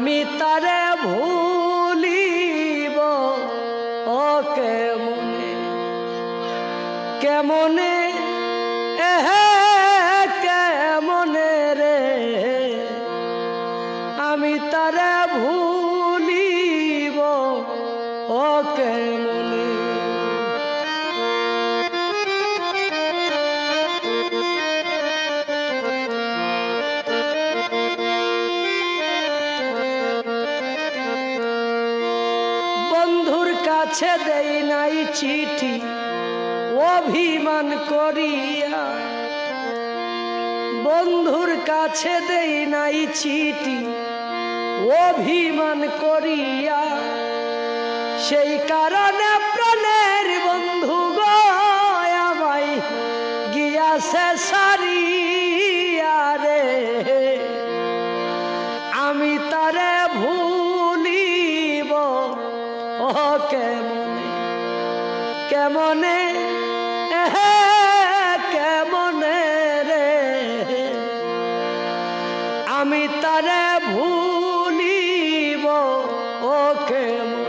আমি তারে ভুলিব ও কেমনে কেমনে কেমনে রে আমি তারে ভুলিব ও কেমনে বন্ধুর কাছে দেই নাই চিঠি অভিমান করিয়া বন্ধুর কাছে দেই নাই চিঠি অভিমান করিয়া সেই কারণে প্রাণের বন্ধু গো আমায় গিয়াছে সারিয়া রে আমি তারে ভুলিব ও কেমনে কেমনে কেমনে রে আমি তারে ভুলিব ও কেমনে